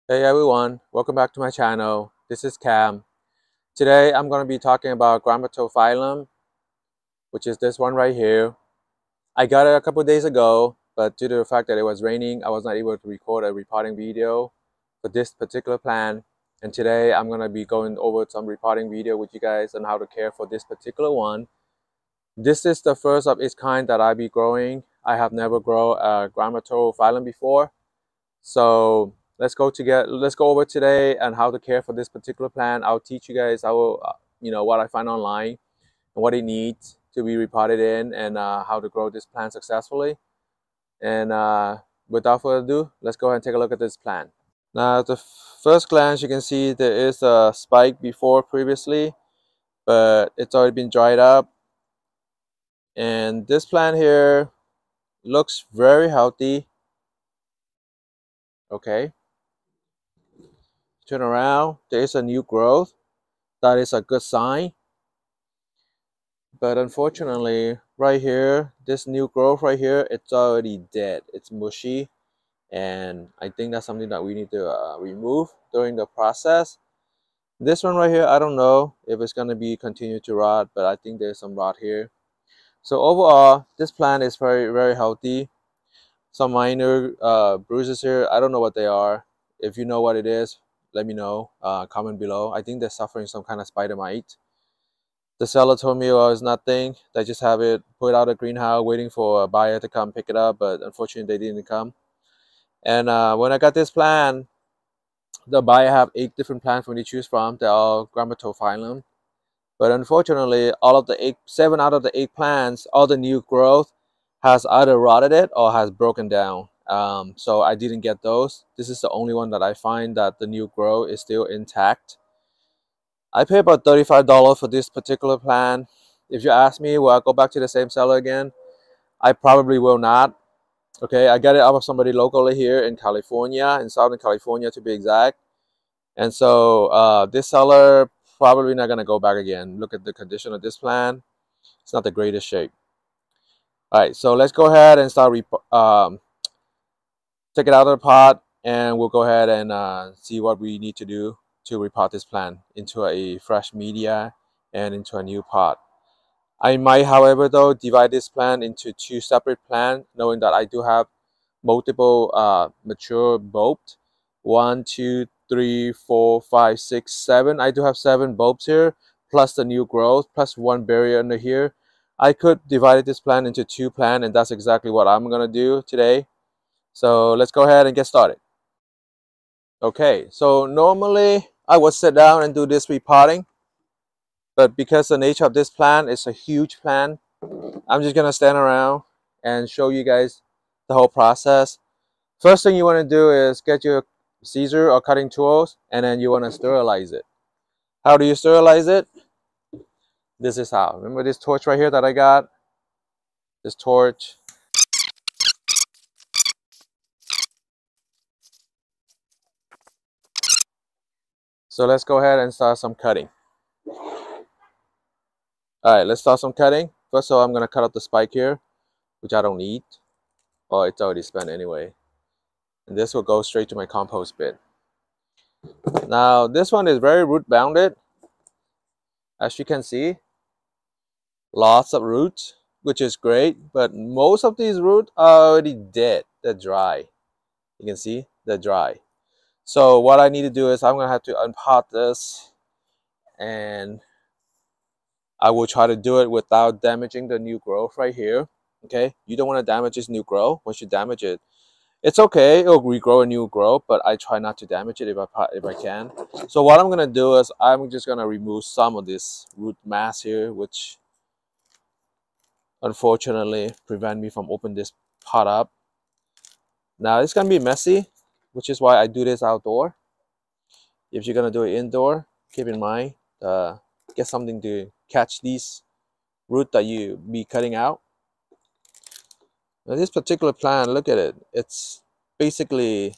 Hey everyone, welcome back to my channel. This is Cam. Today I'm going to be talking about Grammatophyllum, which is this one right here. I got it a couple days ago, but due to the fact that it was raining, I was not able to record a repotting video for this particular plant. And today I'm going to be going over some repotting video with you guys on how to care for this particular one. This is the first of its kind that I'll be growing. I have never grown a Grammatophyllum before. So let's go over today and how to care for this particular plant. I'll teach you guys how what I find online and what it needs to be repotted in, and how to grow this plant successfully. And without further ado, let's go ahead and take a look at this plant. Now, at the first glance, you can see there is a spike before previously, but it's already been dried up. And this plant here looks very healthy. Okay, turn around, there is a new growth. That is a good sign. But unfortunately, right here, this new growth right here, it's already dead. It's mushy, and I think that's something that we need to remove during the process. This one right here, I don't know if it's going to be continue to rot, but I think there's some rot here. So overall, this plant is very healthy. Some minor bruises here, I don't know what they are. If you know what it is, let me know. Comment below. I think they're suffering some kind of spider mite. The seller told me, well, it's nothing. They just have it put out of greenhouse waiting for a buyer to come pick it up, but unfortunately they didn't come. And when I got this plant, the buyer have 8 different plants for me to choose from. They're all Grammatophyllum. But unfortunately, 7 out of the 8 plants, all the new growth has either rotted it or has broken down. So I didn't get those. This is the only one that I find that the new growth is still intact. I pay about $35 for this particular plant. If you ask me, will I go back to the same seller again? I probably will not. Okay, I got it out of somebody locally here in California, in Southern California to be exact. And so this seller probably not gonna go back again. Look at the condition of this plant. It's not the greatest shape. All right, so let's go ahead and start take it out of the pot, and we'll go ahead and see what we need to do to repot this plant into a fresh media and into a new pot. I might, however, though, divide this plant into 2 separate plants, knowing that I do have multiple mature bulbs. 1, 2, 3, 4, 5, 6, 7. I do have 7 bulbs here, plus the new growth, plus 1 barrier under here. I could divide this plant into 2 plants, and that's exactly what I'm going to do today. So let's go ahead and get started. Okay, so normally I would sit down and do this repotting, but because the nature of this plant is a huge plant, I'm just gonna stand around and show you guys the whole process. First thing you want to do is get your scissor or cutting tools, and then you want to sterilize it. How do you sterilize it? This is how. Remember this torch right here that I got? This torch. So let's go ahead and start some cutting. Alright, let's start some cutting. First of all, I'm going to cut out the spike here, which I don't need. Oh, it's already spent anyway. And this will go straight to my compost bin. Now, this one is very root bounded. As you can see, lots of roots, which is great, but most of these roots are already dead. They're dry. You can see they're dry. So what I need to do is I'm going to have to unpot this, and I will try to do it without damaging the new growth right here. Okay, you don't want to damage this new growth. Once you damage it, it's okay, it'll regrow a new growth, but I try not to damage it if I can. So what I'm gonna do is I'm just gonna remove some of this root mass here, which unfortunately prevent me from opening this pot up. Now it's gonna be messy, which is why I do this outdoor. If you're gonna do it indoor, keep in mind get something to catch these root that you be cutting out. Now this particular plant, look at it, it's basically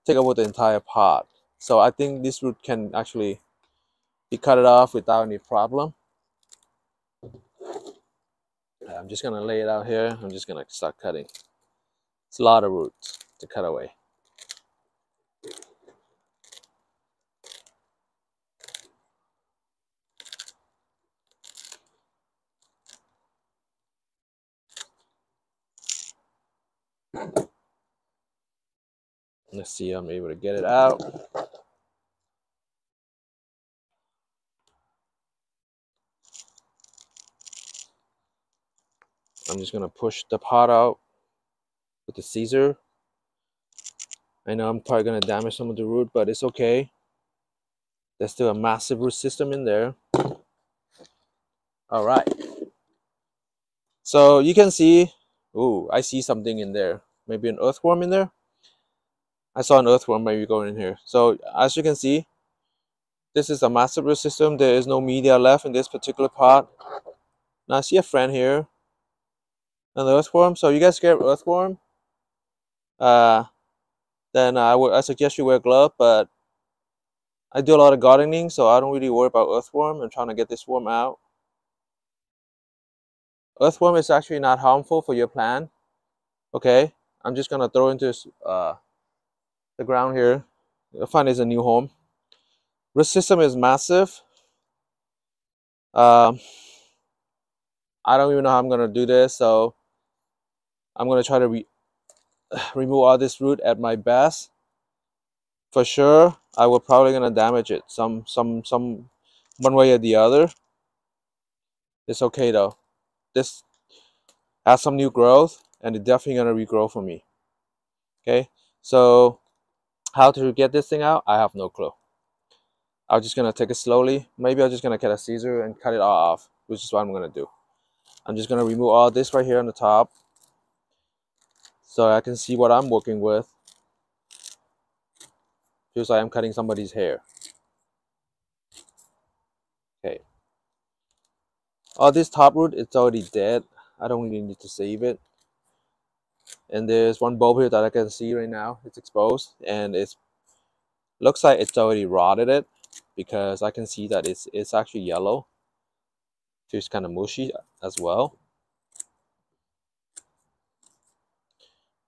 take over the entire pot. So I think this root can actually be cut it off without any problem. I'm just gonna lay it out here. I'm just gonna start cutting. It's a lot of roots to cut away. Let's see, I'm able to get it out. I'm just gonna push the pot out with the Caesar. I know I'm probably gonna damage some of the root, but it's okay. There's still a massive root system in there. All right. So you can see, ooh, I see something in there. Maybe an earthworm in there. I saw an earthworm maybe going in here. So as you can see, this is a massive root system. There is no media left in this particular pot. Now I see a friend here, an earthworm. So you guys scared of earthworm? Then I suggest you wear a glove, but I do a lot of gardening, so I don't really worry about earthworm. I'm trying to get this worm out. Earthworm is actually not harmful for your plant. Okay, I'm just gonna throw into the ground here. You'll find it's a new home. Root system is massive. Um, I don't even know how I'm gonna do this, so I'm gonna try to remove all this root at my best. For sure, I will probably gonna damage it some one way or the other. It's okay though. This has some new growth, and it's definitely gonna regrow for me. Okay, so how to get this thing out? I have no clue. I'm just gonna take it slowly. Maybe I'm just gonna get a scissor and cut it all off, which is what I'm gonna do. I'm just gonna remove all this right here on the top, so I can see what I'm working with. Feels like I'm cutting somebody's hair. Okay. All this top root, it's already dead. I don't really need to save it. And there's one bulb here that I can see right now. It's exposed, and it looks like it's already rotted it, because I can see that it's actually yellow. Feels kind of mushy as well.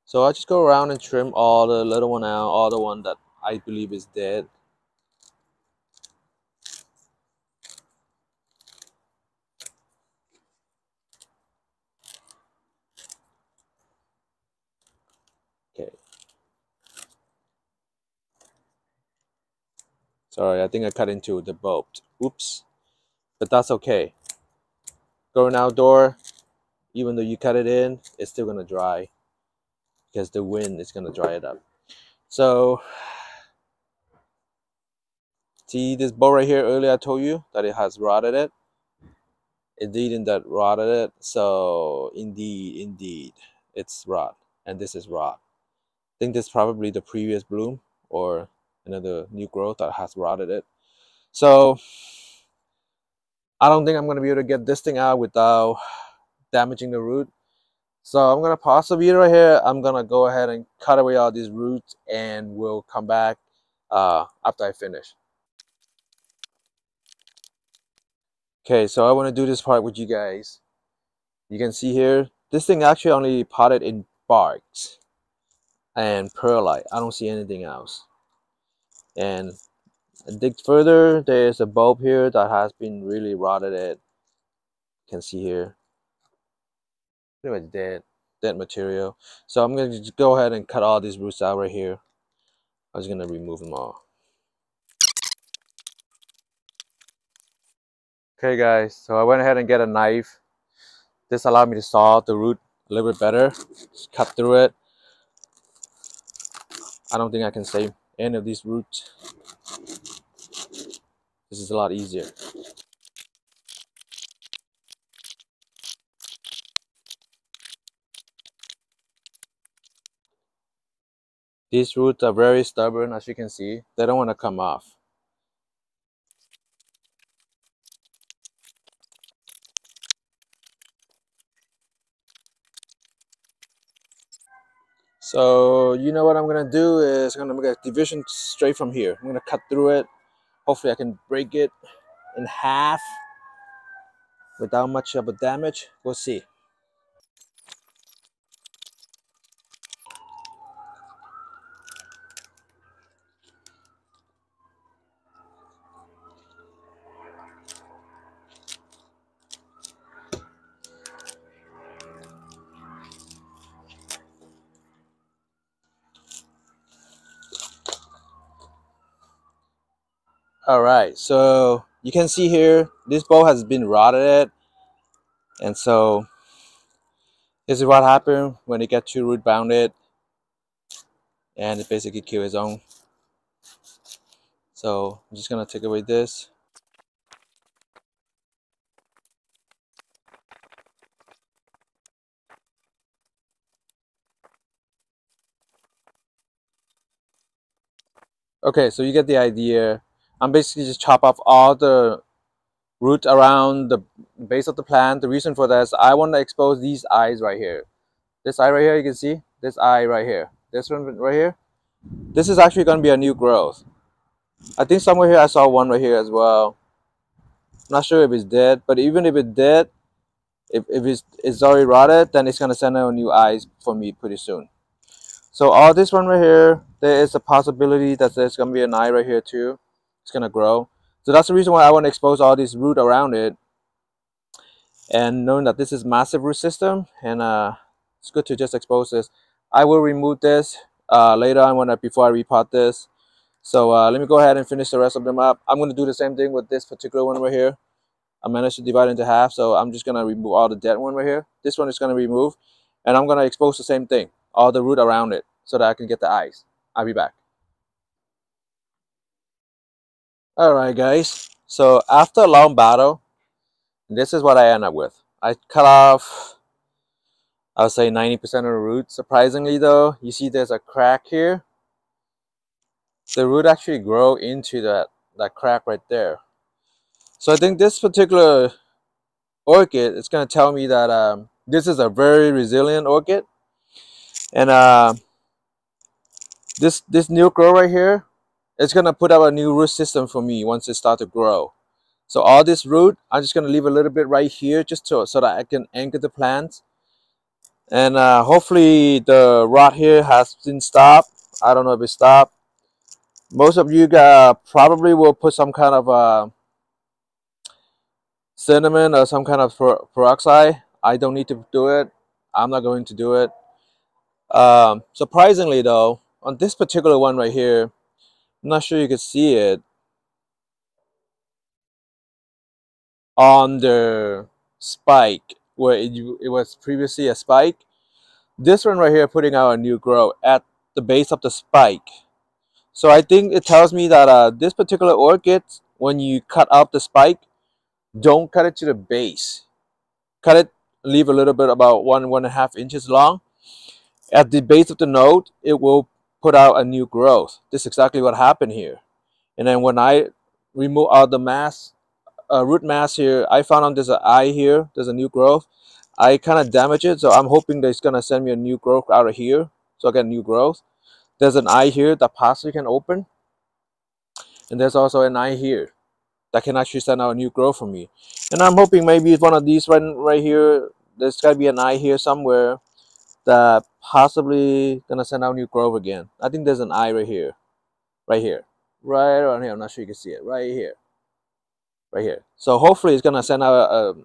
So I just go around and trim all the little one out, all the one that I believe is dead. Okay. Sorry, I think I cut into the bulb. Oops. But that's okay. Going outdoor, even though you cut it in, it's still gonna dry, because the wind is gonna dry it up. So see this bulb right here, earlier I told you that it has rotted it. It didn't, that rotted it. So indeed, it's rot, and this is rot. I think this is probably the previous bloom or another new growth that has rotted it. So I don't think I'm gonna be able to get this thing out without damaging the root. So I'm gonna pause the video right here. I'm gonna go ahead and cut away all these roots, and we'll come back after I finish. Okay, so I want to do this part with you guys. You can see here, this thing actually only potted in barks and perlite. I don't see anything else. And I dig further, there's a bulb here that has been really rotted. It you can see here, pretty much dead material. So I'm gonna just go ahead and cut all these roots out right here. I'm just gonna remove them all. Okay guys, so I went ahead and get a knife. This allowed me to saw out the root a little bit better. Just cut through it. I don't think I can save any of these roots. This is a lot easier. These roots are very stubborn, as you can see. They don't want to come off. So you know what I'm gonna do is I'm gonna make a division straight from here. I'm gonna cut through it. Hopefully I can break it in half without much of a damage. We'll see. All right, so you can see here, this bulb has been rotted, and so this is what happened when it gets too root bounded, and it basically kills its own. So I'm just gonna take away this. Okay, so you get the idea. I'm basically just chop off all the root around the base of the plant. The reason for that is I want to expose these eyes right here. This eye right here, you can see this eye right here. This one right here. This is actually going to be a new growth. I think somewhere here I saw one right here as well. Not sure if it's dead, but even if it's dead, if it's already rotted, then it's going to send out new eyes for me pretty soon. So all this one right here, there is a possibility that there's going to be an eye right here too. It's going to grow. So that's the reason why I want to expose all this root around it. And knowing that this is massive root system, and it's good to just expose this. I will remove this later on before I repot this. So let me go ahead and finish the rest of them up. I'm going to do the same thing with this particular one right here. I managed to divide it into half, so I'm just going to remove all the dead one right here. This one is going to remove, and I'm going to expose the same thing, all the root around it, so that I can get the eyes. I'll be back. All right, guys. So after a long battle, this is what I end up with. I cut off, I would say 90% of the root. Surprisingly though, you see there's a crack here. The root actually grow into that crack right there. So I think this particular orchid is going to tell me that this is a very resilient orchid. And this new grow right here, it's going to put up a new root system for me once it starts to grow. So all this root, I'm just going to leave a little bit right here just so that I can anchor the plants. And hopefully the rot here has been stopped. I don't know if it stopped. Most of you probably will put some kind of cinnamon or some kind of peroxide. I don't need to do it. I'm not going to do it. Surprisingly though, on this particular one right here, I'm not sure you can see it. On the spike, where it was previously a spike, this one right here putting out a new growth at the base of the spike. So I think it tells me that this particular orchid, when you cut out the spike, don't cut it to the base. Cut it, leave a little bit about 1.5 inches long. At the base of the node, it will put out a new growth. This is exactly what happened here. And then when I remove all the mass, root mass here, I found out there's an eye here, there's a new growth. I kind of damage it, so I'm hoping that it's going to send me a new growth out of here, so I get new growth. There's an eye here that possibly can open, and there's also an eye here that can actually send out a new growth for me. And I'm hoping maybe it's one of these right here. There's got to be an eye here somewhere that possibly gonna send out new growth again. I think there's an eye right here, right here, right around here. I'm not sure you can see it. Right here, right here. So hopefully it's gonna send out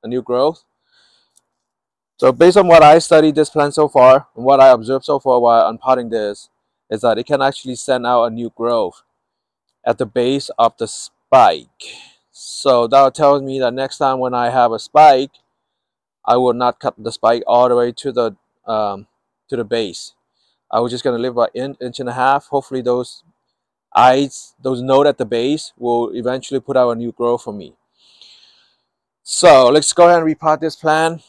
a new growth. So based on what I studied this plant so far and what I observed so far while unpotting this, is that it can actually send out a new growth at the base of the spike. So that tells me that next time when I have a spike, I will not cut the spike all the way to the base. I was just gonna leave about inch and a half. Hopefully those eyes, those nodes at the base will eventually put out a new growth for me. So let's go ahead and repot this plant.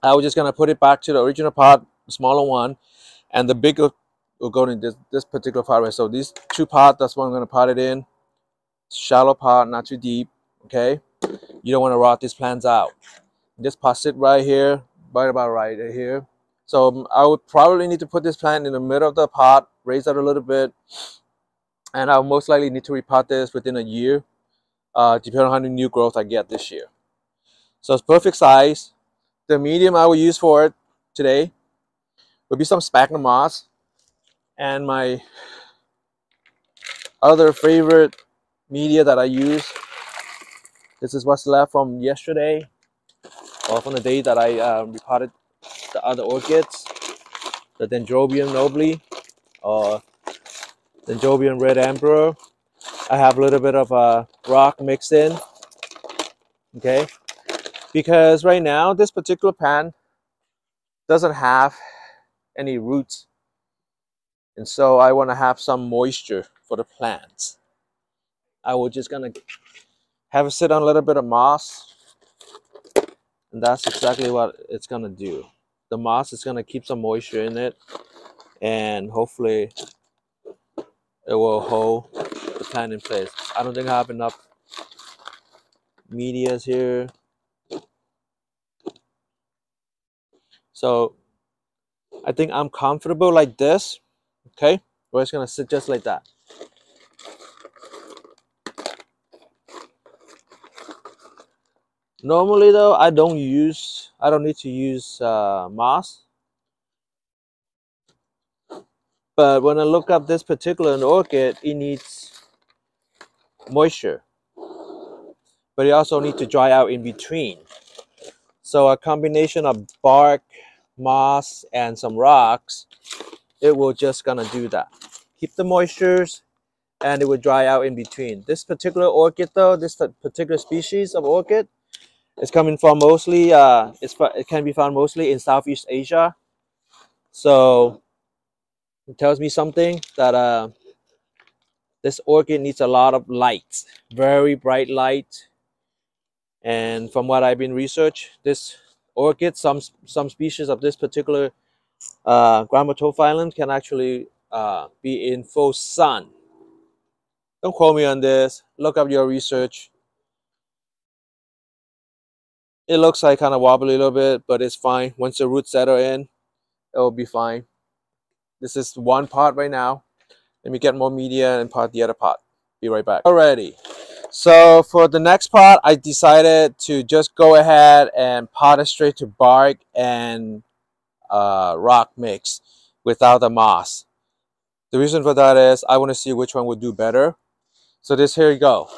I was just gonna put it back to the original pot, the smaller one, and the bigger will go in this particular pot right. So these two pots, that's what I'm gonna pot it in. Shallow pot, not too deep. Okay, you don't want to rot these plants out. Just pot sit right here, right about right here. So I would probably need to put this plant in the middle of the pot, raise it a little bit, and I'll most likely need to repot this within a year, depending on how many new growth I get this year. So it's perfect size. The medium I will use for it today would be some sphagnum moss, and my other favorite media that I use. This is what's left from yesterday, or from the day that I repotted the other orchids, the Dendrobium nobile, or Dendrobium red emperor. I have a little bit of rock mixed in, okay? Because right now, this particular plant doesn't have any roots. And so I want to have some moisture for the plants. I will just gonna have it sit on a little bit of moss, and that's exactly what it's gonna do. The moss is gonna keep some moisture in it, and hopefully it will hold the plant in place. I don't think I have enough medias here. So I think I'm comfortable like this, okay? We're just gonna sit just like that. Normally though, I don't need to use moss. But when I look up this particular orchid, it needs moisture. But it also needs to dry out in between. So a combination of bark, moss, and some rocks, it will just gonna do that. Keep the moistures, and it will dry out in between. This particular orchid though, this particular species of orchid, is coming from mostly, it can be found mostly in Southeast Asia. So it tells me something that this orchid needs a lot of light, very bright light. And from what I've been research, this orchid, some species of this particular Grammatophyllum can actually be in full sun. Don't quote me on this. Look up your research. It looks like kind of wobbly a little bit, but it's fine. Once the roots settle in, it will be fine. This is one part right now. Let me get more media and pot the other pot. Be right back. Alrighty. So for the next pot, I decided to just go ahead and pot it straight to bark and rock mix without the moss. The reason for that is I want to see which one would do better. So here you go.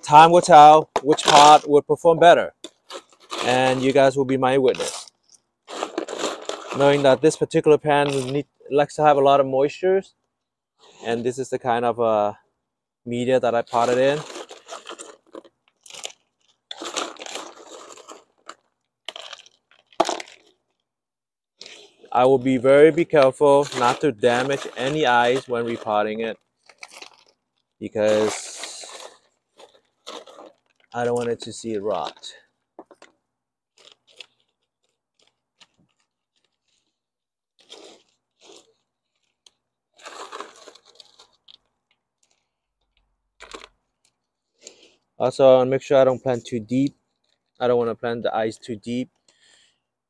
Time will tell which pot would perform better, and you guys will be my witness. Knowing that this particular pan likes to have a lot of moistures, and this is the kind of media that I potted in. I will be very careful not to damage any eyes when repotting it, because I don't want it to see it rot. Also, I want to make sure I don't plant too deep. I don't want to plant the eyes too deep.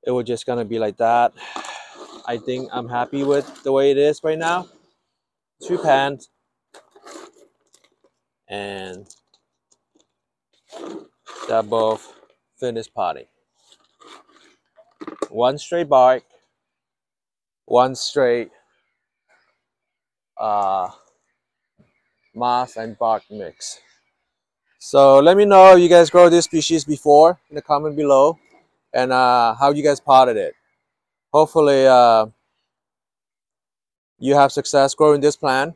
It will just gonna be like that. I think I'm happy with the way it is right now. 2 pans, and they're both finished potting. 1 straight bark, 1 straight moss and bark mix. So let me know if you guys grow this species before in the comment below, and how you guys potted it. Hopefully you have success growing this plant,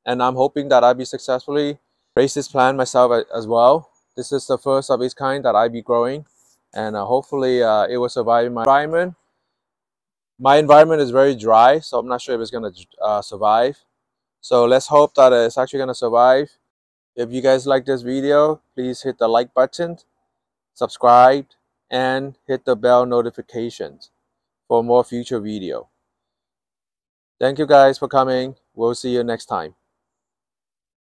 and I'm hoping that I'll be successfully raise this plant myself as well. This is the first of its kind that I'll be growing, and hopefully it will survive in my environment. My environment is very dry, so I'm not sure if it's going to survive. So let's hope that it's actually going to survive. If you guys like this video, please hit the like button, subscribe, and hit the bell notifications for more future video. Thank you guys for coming. We'll see you next time.